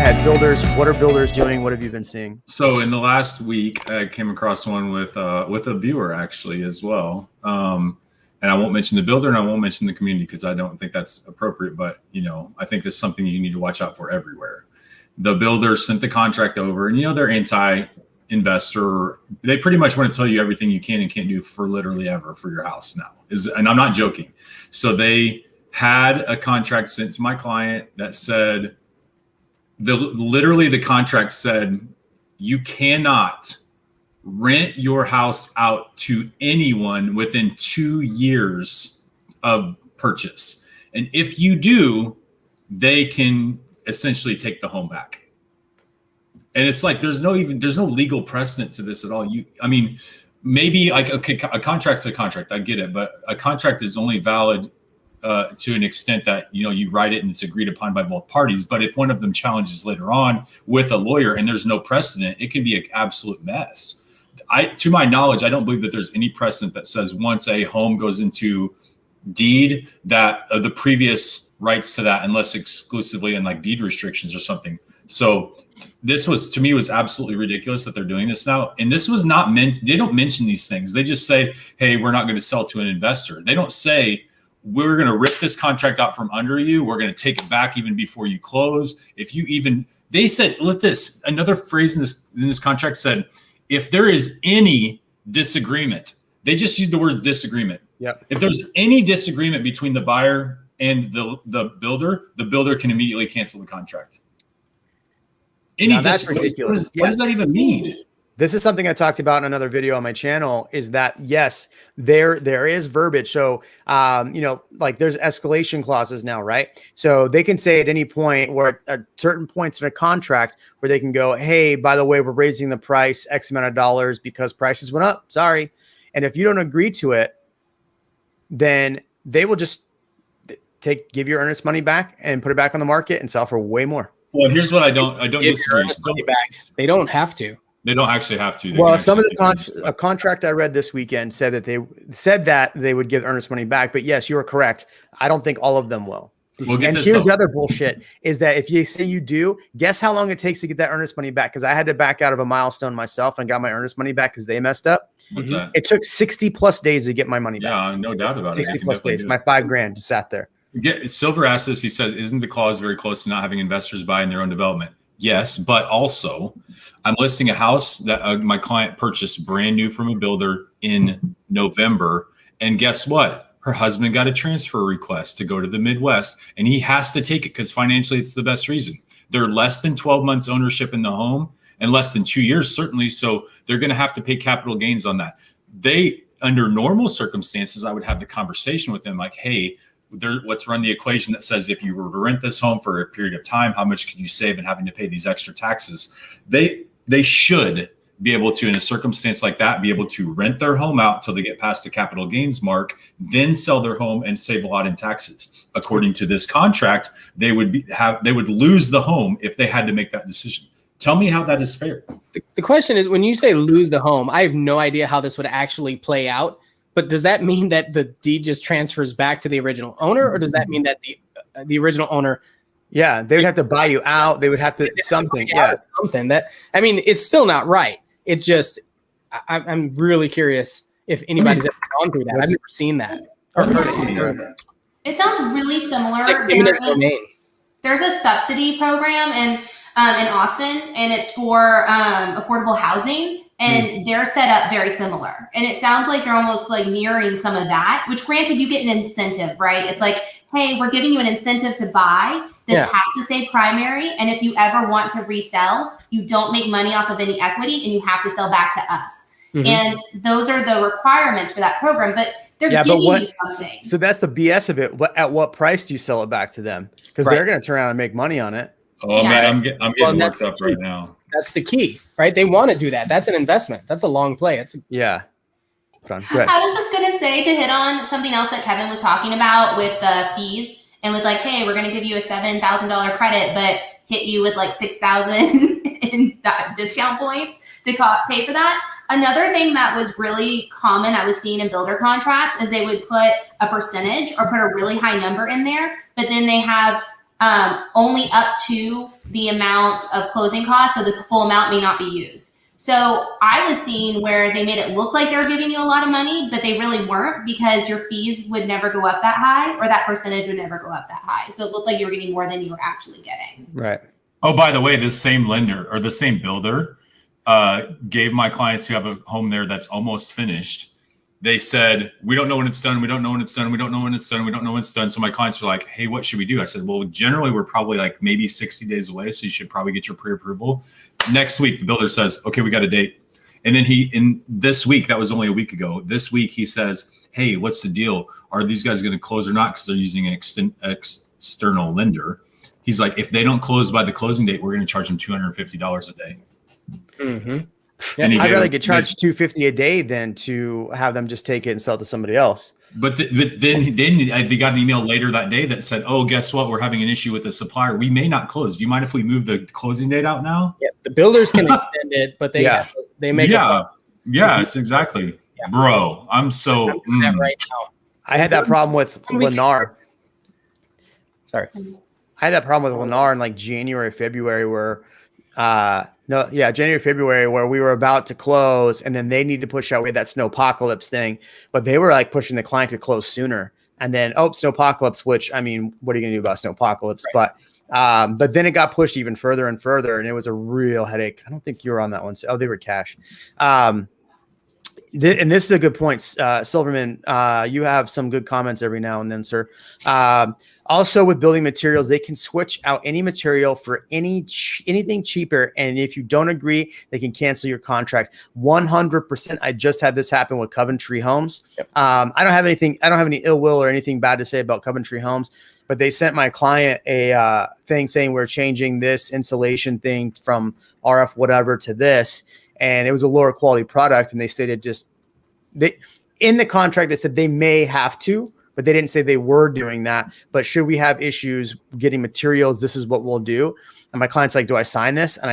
ahead. Builders, what are builders doing? What have you been seeing? So in the last week, I came across one with a viewer actually as well. And I won't mention the builder and I won't mention the community because I don't think that's appropriate. But, I think that's something you need to watch out for everywhere. The builder sent the contract over and, they're anti-investor. They pretty much want to tell you everything you can and can't do for literally ever for your house now. And I'm not joking. So they had a contract sent to my client that said, the contract said, you cannot rent your house out to anyone within 2 years of purchase. And if you do, they can essentially take the home back. And it's like, there's no legal precedent to this at all. Maybe like, okay, a contract's a contract. I get it. But a contract is only valid to an extent that, you write it and it's agreed upon by both parties. But if one of them challenges later on with a lawyer and there's no precedent, it can be an absolute mess. To my knowledge, I don't believe that there's any precedent that says once a home goes into deed that the previous rights to that, unless exclusively in like deed restrictions or something. So this to me was absolutely ridiculous that they're doing this now. And this was not meant, they don't mention these things. They just say, hey, we're not going to sell to an investor. They don't say, we're going to rip this contract out from under you. We're going to take it back even before you close. They said, look, another phrase in this contract said, if there is any disagreement, they just used the word disagreement. Yep. If there's any disagreement between the buyer and the builder can immediately cancel the contract. That's ridiculous. What does that even mean? This is something I talked about in another video on my channel, is that, yes, there is verbiage. So, like there's escalation clauses now, right? So they can say at any point, or at certain points in a contract where they can go, hey, by the way, we're raising the price X amount of dollars because prices went up. Sorry. And if you don't agree to it, then they will just give your earnest money back and put it back on the market and sell for way more. Well, here's what I don't disagree. They don't have to. They don't actually have to. Well, some of a contract I read this weekend said that they would give earnest money back. But yes, you are correct. I don't think all of them will. And here's the other bullshit is that if you say you do, guess how long it takes to get that earnest money back? Because I had to back out of a milestone myself and got my earnest money back because they messed up. What's that? It took 60+ days to get my money back. Yeah, no doubt about it. 60+ days. My $5,000 just sat there. Silver asked this. He said, isn't the clause very close to not having investors buy in their own development? Yes, but also I'm listing a house that my client purchased brand new from a builder in November. And guess what? Her husband got a transfer request to go to the Midwest, and he has to take it because financially it's the best reason. They're less than 12 months ownership in the home and less than 2 years, certainly. So they're going to have to pay capital gains on that. Under normal circumstances, I would have the conversation with them like, hey, let's run the equation that says if you were to rent this home for a period of time, how much could you save in having to pay these extra taxes? They should be able to, in a circumstance like that, be able to rent their home out till they get past the capital gains mark, then sell their home and save a lot in taxes. According to this contract, they would lose the home if they had to make that decision. Tell me how that is fair. The question is, when you say lose the home, I have no idea how this would actually play out. But does that mean that the deed just transfers back to the original owner, or does that mean that the original owner? Yeah, they would have to buy you out. They would have to something. Yeah, something that, it's still not right. It just, I'm really curious if anybody's ever gone through that. I've never seen that. It sounds really similar. There's a subsidy program in Austin, and it's for affordable housing. And they're set up very similar. And it sounds like they're almost like mirroring some of that, which granted you get an incentive, right? It's like, hey, we're giving you an incentive to buy. This has to stay primary. And if you ever want to resell, you don't make money off of any equity and you have to sell back to us. Mm-hmm. And those are the requirements for that program. But they're giving you something. So that's the BS of it. At what price do you sell it back to them? Because they're going to turn around and make money on it. Oh, man, I'm getting worked up right now. That's the key, right? They want to do that. That's an investment. That's a long play. I was just going to say, to hit on something else that Kevin was talking about with the fees and with like, hey, we're going to give you a $7,000 credit, but hit you with like 6,000 in discount points to pay for that. Another thing that was really common I was seeing in builder contracts is they would put a percentage or put a really high number in there, but then they have only up to the amount of closing costs. So this full amount may not be used. So I was seeing where they made it look like they were giving you a lot of money, but they really weren't, because your fees would never go up that high, or that percentage would never go up that high. So it looked like you were getting more than you were actually getting. Right. Oh, by the way, this same lender or the same builder gave my clients who have a home there that's almost finished. They said, we don't know when it's done. We don't know when it's done. We don't know when it's done. We don't know when it's done. So my clients are like, hey, what should we do? I said, well, generally we're probably like maybe 60 days away. So you should probably get your pre-approval. Next week, the builder says, okay, we got a date. And then in this week, that was only a week ago. This week he says, hey, what's the deal? Are these guys going to close or not? Because they're using an external lender. He's like, if they don't close by the closing date, we're going to charge them $250 a day. Mm-hmm. Yeah, I'd rather get charged $250 a day than to have them just take it and sell it to somebody else. But then they got an email later that day that said, oh, guess what? We're having an issue with the supplier. We may not close. Do you mind if we move the closing date out now? Yeah, the builders can extend it, but they make it's exactly. Yeah. Bro, I'm so right now. I had that problem with Lennar. Sorry. I had that problem with Lennar in like January, February, where January, February, where we were about to close, and then they need to push out. We had that snowpocalypse thing, but they were like pushing the client to close sooner. And then, snowpocalypse, which, I mean, what are you gonna do about snowpocalypse? Right. But then it got pushed even further and further, and it was a real headache. I don't think you were on that one. Oh, they were cash. And this is a good point, Silverman. You have some good comments every now and then, sir. Also, with building materials, they can switch out any material for anything cheaper. And if you don't agree, they can cancel your contract 100%. I just had this happen with Coventry Homes. Yep. I don't have any ill will or anything bad to say about Coventry Homes, but they sent my client a thing saying we're changing this insulation thing from RF whatever to this. And it was a lower quality product. And they stated in the contract, they said they may have to, but they didn't say they were doing that. But should we have issues getting materials, this is what we'll do. And my client's like, do I sign this? And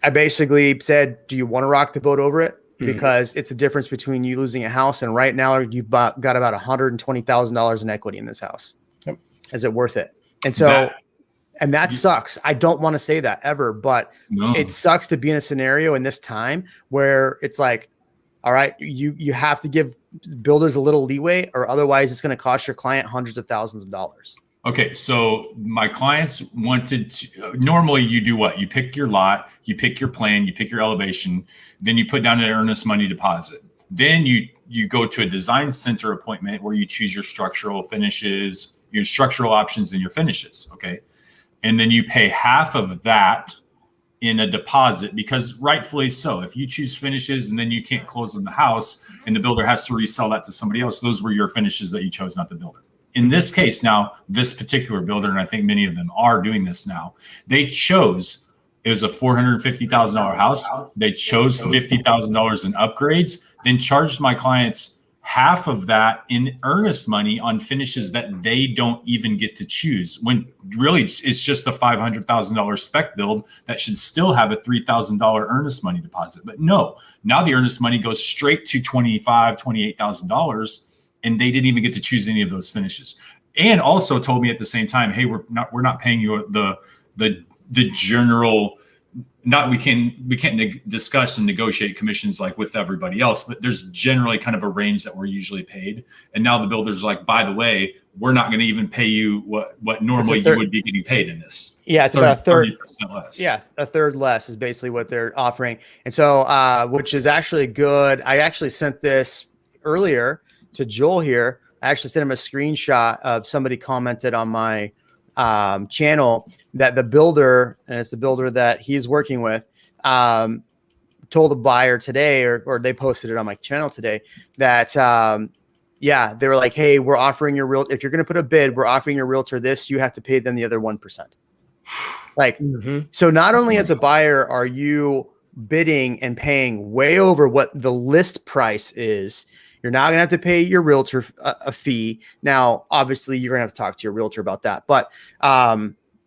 I basically said, do you want to rock the boat over it? Because it's a difference between you losing a house. And right now you've got about $120,000 in equity in this house. Yep. Is it worth it? And so, that sucks. I don't want to say that ever, but it sucks to be in a scenario in this time where it's like, all right, you have to give builders a little leeway, or otherwise it's going to cost your client hundreds of thousands of dollars. Okay, so my clients wanted to, normally you do what? You pick your lot, you pick your plan, you pick your elevation, then you put down an earnest money deposit. Then you go to a design center appointment where you choose your structural finishes, your structural options, and your finishes, okay? And then you pay half of that in a deposit, because rightfully so, if you choose finishes and then you can't close on the house and the builder has to resell that to somebody else, those were your finishes that you chose, not the builder. In this case now, this particular builder, and I think many of them are doing this now, they chose, it was a $450,000 house. They chose $50,000 in upgrades, then charged my clients half of that in earnest money on finishes that they don't even get to choose, when really it's just a $500,000 spec build that should still have a $3,000 earnest money deposit. But no, now the earnest money goes straight to $28,000, and they didn't even get to choose any of those finishes. And also told me at the same time, hey, we're not paying you the general. We can't discuss and negotiate commissions like with everybody else, but there's generally kind of a range that we're usually paid. And now the builder's like, by the way, we're not going to even pay you what normally you would be getting paid in this. Yeah, it's about a third 30% less. Yeah, a third less is basically what they're offering. And so, which is actually good. I actually sent this earlier to Joel here. I actually sent him a screenshot of somebody commented on my channel that the builder, and it's the builder that he's working with, told the buyer today, or they posted it on my channel today, that they were like, hey, we're offering your realtor, if you're going to put a bid, we're offering your realtor this, you have to pay them the other 1%. Like, so not only as a buyer are you bidding and paying way over what the list price is, you're now going to have to pay your realtor a fee. Now, obviously, you're going to have to talk to your realtor about that. But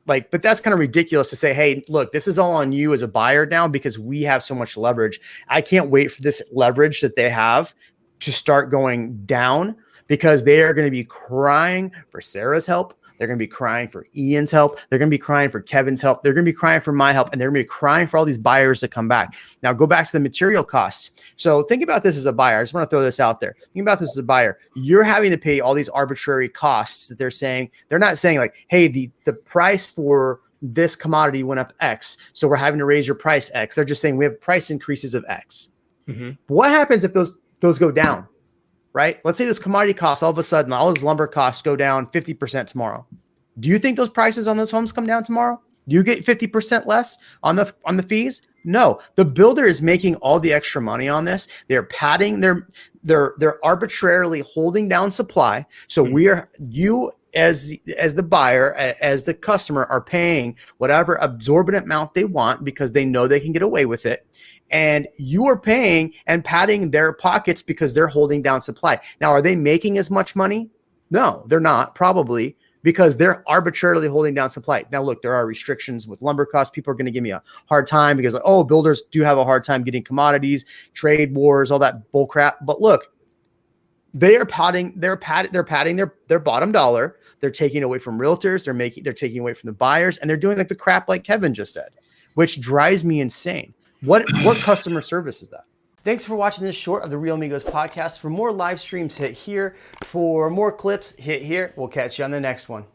but that's kind of ridiculous to say, hey, look, this is all on you as a buyer now because we have so much leverage. I can't wait for this leverage that they have to start going down, because they are going to be crying for Sarah's help, They're going to be crying for Ian's help. They're going to be crying for Kevin's help. They're going to be crying for my help. And they're going to be crying for all these buyers to come back. Now go back to the material costs. So think about this as a buyer. I just want to throw this out there. Think about this as a buyer. You're having to pay all these arbitrary costs that they're saying. They're not saying like, hey, the price for this commodity went up X, so we're having to raise your price X. They're just saying we have price increases of X. What happens if those go down? Right? Let's say those commodity costs, all of a sudden, all those lumber costs go down 50% tomorrow. Do you think those prices on those homes come down tomorrow? Do you get 50% less on the fees? No. The builder is making all the extra money on this. They're padding, they're arbitrarily holding down supply. So you as the buyer, as the customer, are paying whatever absorbent amount they want because they know they can get away with it. And you are paying and padding their pockets because they're holding down supply. Now, are they making as much money? No, they're not, probably, because they're arbitrarily holding down supply. Now, look, there are restrictions with lumber costs. People are going to give me a hard time because, oh, builders do have a hard time getting commodities, trade wars, all that bull crap. But look, they're padding their bottom dollar. They're taking away from realtors. They're taking away from the buyers, and they're doing like the crap like Kevin just said, which drives me insane. What customer service is that? Thanks for watching this short of the REALMigos podcast. For more live streams, hit here. For more clips, hit here. We'll catch you on the next one.